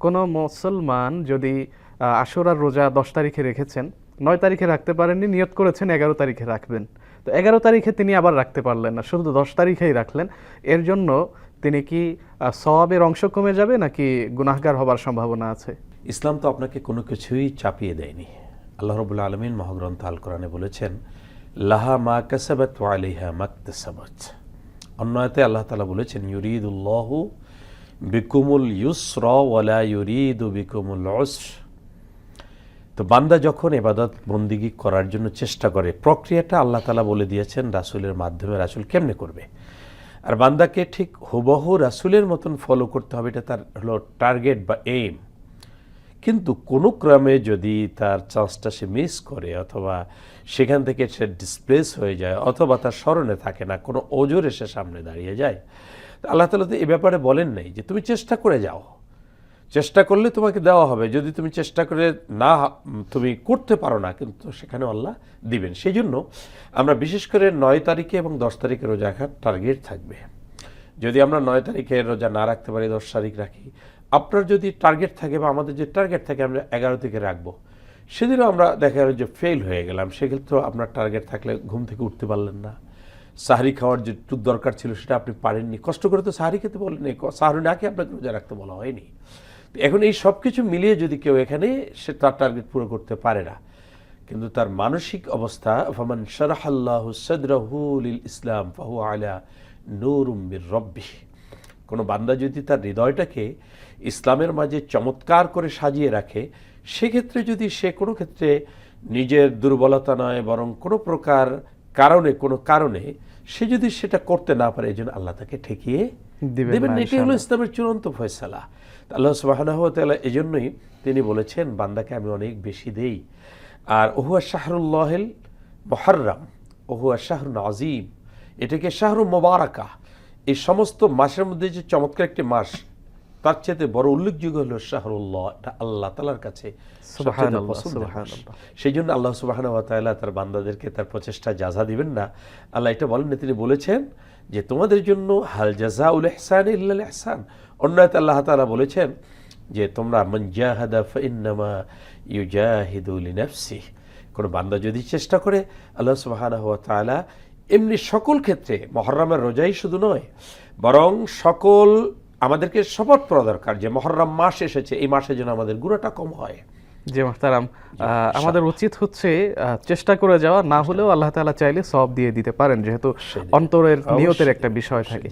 কোনো মুসলমান যদি আশুরার রোজা 10 তারিখে রেখেছেন, 9 তারিখে রাখতে পারেননি, নিয়ত করেছেন 11 তারিখে রাখবেন, তো 11 তারিখে তিনি আবার রাখতে পারলেন না, শুধু 10 তারিখেই রাখলেন, এর জন্য তিনি কি সওয়াবের অংশ কমে যাবে নাকি গুনাহগার হবার সম্ভাবনা আছে? ইসলাম তো আপনাকে কোনো কিছুই চাপিয়ে দেয়নি। আল্লাহ রাব্বুল আলামিন মহাগ্রন্থ আল কোরআনে বলেছেন, লাহা মা কাসাবাত ওয়া আলাইহা মাকতাসাবাত। অন্য আয়াতে আল্লাহ তাআলা বলেছেন, ইউরিদুল্লাহু বিকুমুল ইউসরা ওয়া লা ইউরিদু বিকুমুল উসর। তো বান্দা যখন ইবাদত বন্দিগি করার জন্য চেষ্টা করে, প্রক্রিয়াটা আল্লাহ তাআলা বলে দিয়েছেন রাসূলের মাধ্যমে, রাসূল কেমনে করবে। আর বান্দাকে ঠিক হুবহু রাসূলের মতন ফলো করতে হবে, এটা তার হলো টার্গেট বা এইম। কিন্তু কোনো ক্রমে যদি তার চান্সটা সে মিস করে, অথবা সেখান থেকে সে ডিসপ্লেস হয়ে যায়, অথবা তার স্মরণে থাকে না, কোনো ওজোরে সে সামনে দাঁড়িয়ে যায়, আল্লাহ তাআলা তো এ ব্যাপারে বলেন নাই যে তুমি চেষ্টা করে যাও, চেষ্টা করলে তোমাকে দেওয়া হবে, যদি তুমি চেষ্টা করে না তুমি করতে পারো না, কিন্তু সেখানে আল্লাহ দিবেন। সেই জন্য আমরা বিশেষ করে 9 তারিখে এবং 10 তারিখে রোজা রাখার টার্গেট থাকবে। যদি আমরা 9 তারিখে রোজা না রাখতে পারি, 10 তারিখ রাখি, আপনার যদি টার্গেট থাকে বা আমাদের যে টার্গেট থাকে আমরা 11 থেকে রাখবো, সেদিনও আমরা দেখা গেল যে ফেল হয়ে গেলাম, সেক্ষেত্রে আপনার টার্গেট থাকলে ঘুম থেকে উঠতে পারলেন না, সাহরি খাওয়ার যেটুকু দরকার ছিল সেটা আপনি পারেননি, কষ্ট করে তো সাহরি খেতে বলেননি, সাহরি না খেয়ে আপনাকে রোজা রাখতে বলা হয়নি। এখন এই সব কিছু মিলিয়ে যদি কেউ এখানে সে তার টার্গেট পুরো করতে পারে না, কিন্তু তার মানসিক অবস্থা, ফামান শারাহাল্লাহু সাদরাহু লিল ইসলাম ফাহুয়া আলা নূরুম মির রাব্বিহ, কোনো বান্দা যদি তার হৃদয়টাকে ইসলামের মাঝে চমৎকার করে সাজিয়ে রাখে, সেক্ষেত্রে যদি সে কোনো ক্ষেত্রে নিজের দুর্বলতা নয় বরং কোনো প্রকার কোনো কারণে সে যদি সেটা করতে না পারে, এই জন্য আল্লাহ তাকে ঠেকিয়ে দেবেন। এটাই হলো ইসলামের চূড়ান্ত ফয়সালা। আল্লাহ সুবহানাহু ওয়া তাআলা এই জন্যই তিনি বলেছেন, বান্দাকে আমি অনেক বেশি দেই। আর ওহুয়া শাহরুল্লাহিল মুহাররম ওহুয়া শাহরুন আযীম, এটাকে শাহরু মুবারাকা, এই সমস্ত মাসের মধ্যে যে চমৎকার একটি মাস, তার চেয়ে বড় উল্লেখযোগ্য হলো শাহরুল্লাহ, এটা আল্লাহ তাআলার কাছে সেই জন্য আল্লাহ সুবহানাহু ওয়া তাআলা তার বান্দাদেরকে তার প্রচেষ্টা জাযা দিবেন না। আল্লাহ এটা বলেন, তিনি বলেছেন যে তোমাদের জন্য হাল জাযাউল ইহসানি ইল্লাল ইহসান। অন্যতে আল্লাহ তাআলা বলেছেন যে তোমরা মান জাহাদা ফাইন্নামা ইউজাহিদু লিনাফসিহি, কোন বান্দা যদি চেষ্টা করে, আল্লাহ সুবহানাহু ওয়া তাআলা এমনি সকল ক্ষেত্রে, মুহররমের রোজাই শুধু নয়, বরং সকল আমাদেরকে শপথ করা দরকার যে মুহররম মাস এসেছে, এই মাসে যেন আমাদের গুনাহটা কম হয়। জি মুহতারাম, আমাদের উচিত হচ্ছে চেষ্টা করে যাওয়া, না হলেও আল্লাহ তাআলা চাইলে সওয়াব দিয়ে দিতে পারেন, যেহেতু অন্তরের নিয়তের একটা বিষয় থাকে।